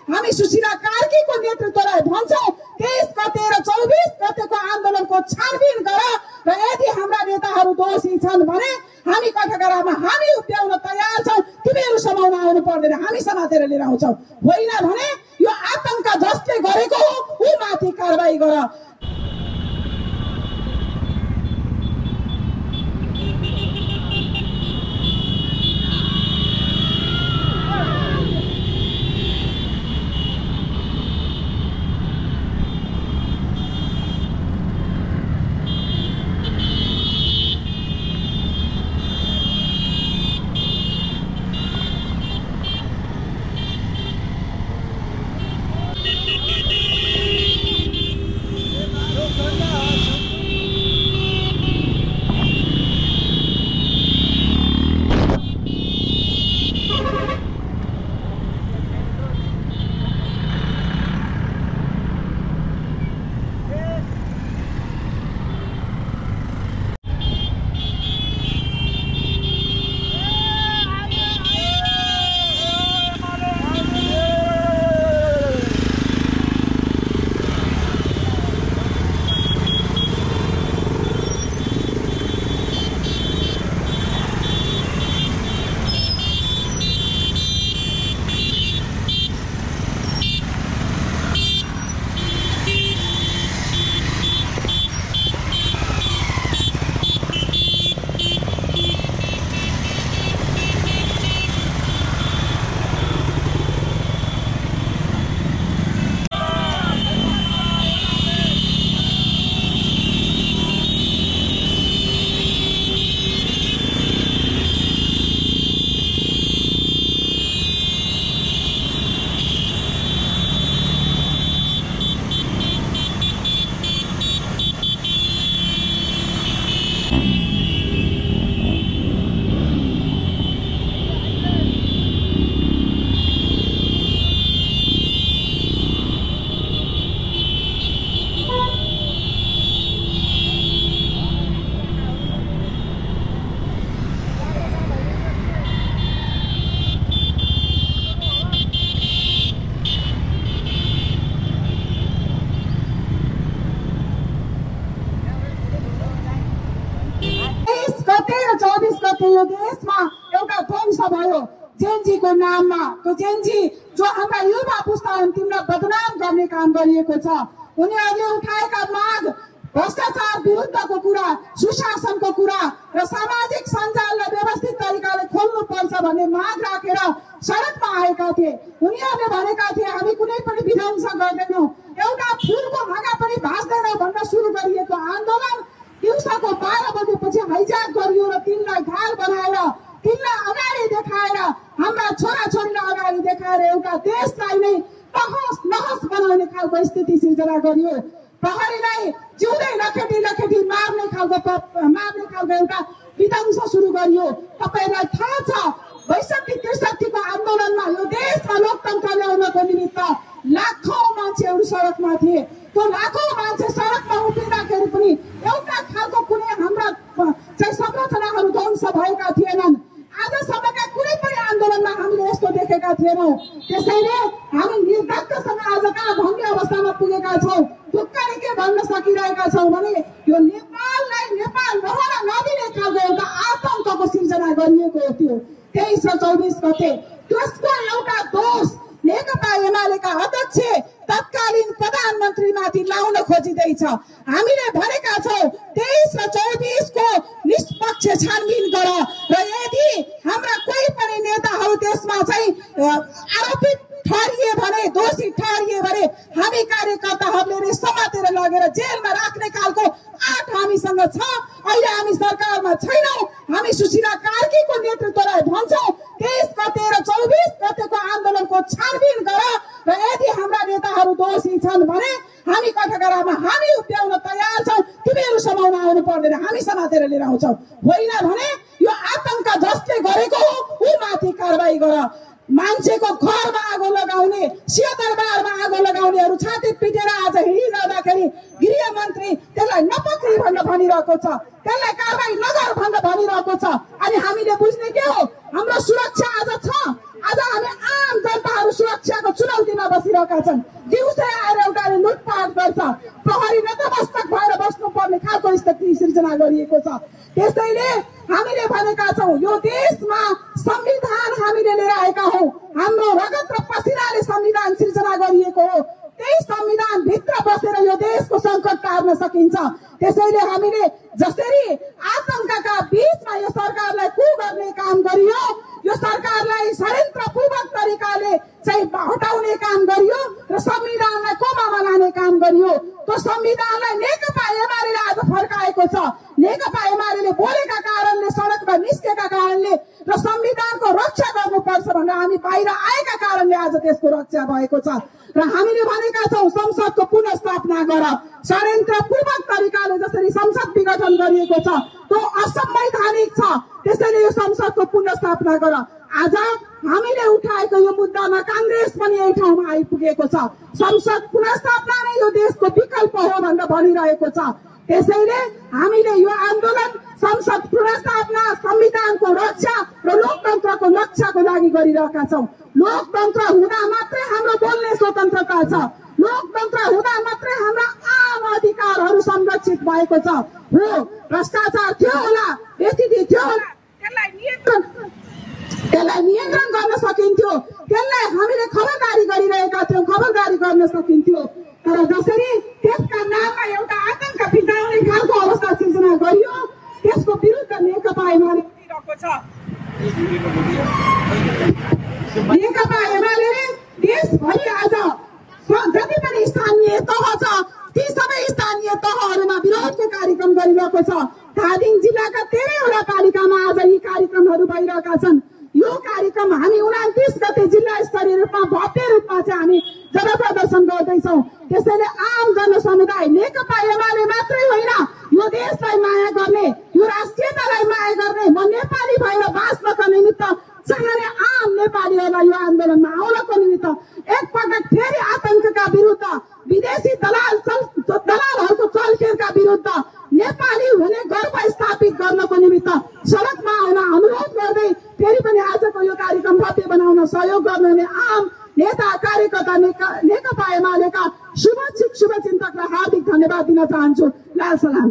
हामी सुशीला कार्कीको नेतृत्वलाई भन्छौं 23 गते र 24 गतेको आन्दोलनको छानबिन गर र यदि हाम्रा नेताहरू दोषी छन् भने हामी कठघरामा हामी उभ्याउन तयार छौं। तिमीहरू समाउन आउनु पर्दैन, हामी समातेर लिएर आउँछौं। होइन भने यो आतंक जसले गरेको हो ऊ माथि कारबाही गर। यो देशमा एउटा ध्वंस भयो जेनजीको नाममा। त्यो जेनजी जो हाम्रा युवा पुस्ता अन्तिमलाई बदनाम गर्ने काम गरिएको छ। उनीहरूले उठाएका माग भ्रष्टाचार विरुद्धको कुरा, सुशासनको कुरा र सामाजिक सञ्जाललाई व्यवस्थित तरिकाले खोल्नु पर्छ भन्ने माग राखेर सडकमा आएका थिए। उनीहरूले भनेका थिए हामी कुनै पनि विध्वंस गर्दैनौँ, एउटा फुलको हाँगा पनि भाँच्दैनौँ भन्न सुरु गरिएको आन्दोलन दिउँसोको 12 बजेपछि हाइज्याक गरियो र तिनलाई घायल बनाएर, तिनलाई अगाडि देखाएर, हाम्रा छोराछोरीलाई अगाडि देखाएर एउटा देशलाई नै तहस नहस बनाउने खालको स्थिति सिर्जना गरियो। प्रहरीलाई जिउँदै लखेटी मार्ने खालको एउटा विध्वंस सुरु गरियो। तपाईलाई थाहा छ 62-63 को आन्दोलनमा यो देशमा लोकतन्त्र ल्याउनको निमित्त लाखौं मान्छेहरू सडकमा थिए। त्यो लाखौं मान्छे सडकमा उभिँदाखेरि पनि एउटा खालको कुनै हाम्रा चाहिँ संरचनाहरू ध्वंस भएका थिएनन्। आजसम्मका कुनै पनि आन्दोलनमा हामीले यस्तो देखेका थिएनौँ। त्यसैले हामी निर्धक्कसँग आज कहाँ भन्ने अवस्थामा पुगेका छौँ। ढुक्कले के भन्न सकिरहेका छौँ भने यो नेपाललाई नेपाल रहन नदिने खालको एउटा आतंकको सिर्जना गरिएको हो। त्यो 23 र 24 गते त्यसको एउटा दोष नेकपा एमालेका अध्यक्ष तत्कालीन प्रधानमन्त्रीमाथि लाउन खोजिँदैछ। हामीले भनेका छौँ 23 र 24 को निष्पक्ष छानबिन गर र यदि हाम्रा कोही पनि नेताहरू त्यसमा चाहिँ आरोपित ठहरिए भने, दोषी ठहरिए भने हामी कार्यकर्ताहरूले समातेर लगेर जेलमा राख्ने खालको आँट हामीसँग छ। अहिले हामी सरकारमा छैनौँ। हामी सुशीला कार्कीको नेतृत्वलाई भन्छौँ 23 गते र 24 गतेको आन्दोलनको छानबिन गर र यदि हाम्रा नेताहरू दोषी छन् भने हामी कठघरामा हामी उभ्याउन तयार छौँ। तिमीहरू समाउन आउनु पर्दैन, हामी समातेर लिएर आउँछौँ। होइन भने यो आतंक जसले गरेको हो ऊ माथि कारबाही गर। मान्छेको घरमा आगो लगाउने, सिंहदरबारमा आगो लगाउनेहरू छाती पिटेर आज हिँडिरहँदाखेरि गृहमन्त्री त्यसलाई नपक्री भनेर भनिरहेको छ, त्यसलाई कारबाही नगर भनेर भनिरहेको छ। अनि हामीले बुझ्ने के हो? हाम्रो सुरक्षा आज छ। आज हामी आम जनताहरू सुरक्षाको चुनौतीमा बसेका गरिरहेका छन्। दिउँसै आएर एउटाले लुटपाट गर्छ, प्रहरी नतमस्तक भएर बस्नुपर्ने खालको स्थिति सिर्जना गरिएको छ। त्यसैले हामीले भनेका छौँ यो देशमा संविधान हामीले लिएर आएका हौँ। हाम्रो रगत र पसिनाले संविधान सिर्जना गरिएको हो। त्यही संविधान भित्र बसेर यो देशको सङ्कट टार्न सकिन्छ। त्यसैले हामीले जसरी आतंकका बीचमा यो सरकारलाई कु गर्ने काम गरियो, यो सरकारलाई षड्यन्त्रपूर्वक तरिकाले चाहिँ हटाउने काम गरियो र संविधानलाई कोमामा लाने काम गरियो। त्यो संविधानलाई नेकपा एमाले आज फर्काएको छ। नेकपा एमाले बोलेका कारणले, सडकमा निस्केका कारणले र संविधानको रक्षा गर्नुपर्छ भनेर हामी बाहिर आएका कारणले आज त्यसको रक्षा भएको छ। र हामीले भनेका छौँ संसदको पुनर्स्थापना गर। षड्यन्त्रपूर्वक तरिकाले जसरी संसद विघटन गरिएको छ त्यो असंवैधानिक छ। त्यसैले यो संसदको पुनर्स्थापना गर। आज हामीले उठाएको यो मुद्दामा कांग्रेस पनि यही ठाउँमा आइपुगेको छ। संसद पुनर्स्थापना नै यो देशको विकल्प हो भनेर भनिरहेको छ। त्यसैले हामीले यो आन्दोलन संसद पुनर्स्थापना, संविधानको रक्षा र लोकतन्त्रको रक्षाको लागि गरिरहेका छौँ। लोकतन्त्र हुँदा मात्रै हाम्रो बोल्ने स्वतन्त्रता छ। लोकतन्त्र हुँदा मात्रै हाम्रा आम अधिकारहरू संरक्षित भएको छ। हो, भ्रष्टाचार थियो होला, व्यतिथि थियो होला, त्यसलाई नियन्त्रण गर्न सकिन्थ्यो, त्यसलाई हामीले खबरदारी गरिरहेका थियौँ, खबरदारी गर्न सकिन्थ्यो। तर जसरी त्यसका नाममा एउटा आतंक फिजाउने खालको अवस्था सिर्जना गरियो, त्यसको विरुद्ध नेकपा एमाले गरिरहेको छ। नेकपा एमाले देशभरि आज जति पनि स्थानीय तह छ ती सबै स्थानीय तहहरूमा विरोधको कार्यक्रम गरिरहेको छ। धादिङ जिल्लाका 13वटा पालिकामा आज यी कार्यक्रमहरू भइरहेका छन्। यो कार्यक्रम हामी 29 गते जिल्ला स्तरीय रूपमा भव्य रूपमा चाहिँ हामी जनप्रदर्शन गर्दैछौँ। त्यसैले आम जनसमुदाय नेकपा एमाले मात्रै होइन, यो देशलाई माया गर्ने, यो राष्ट्रियतालाई माया गर्ने, म नेपाली भएर बाँच्नको निमित्त चाहने आम नेपालीहरूलाई यो आन्दोलनमा आउनको निमित्त एकपटक फेरि आतंकका विरुद्ध, विदेशी दलालहरूको चलखेलका विरुद्ध नेपाली हुने गर्व स्थापित गर्नको निमित्त सडकमा आउन अनुरोध गर्दै फेरि पनि आजको यो कार्यक्रम भव्य बनाउन सहयोग गर्नुहुने आम नेता, कार्यकर्ता, नेकपा एमालेका शुभचिन्तकलाई हार्दिक धन्यवाद दिन चाहन्छु। लाल सलाम।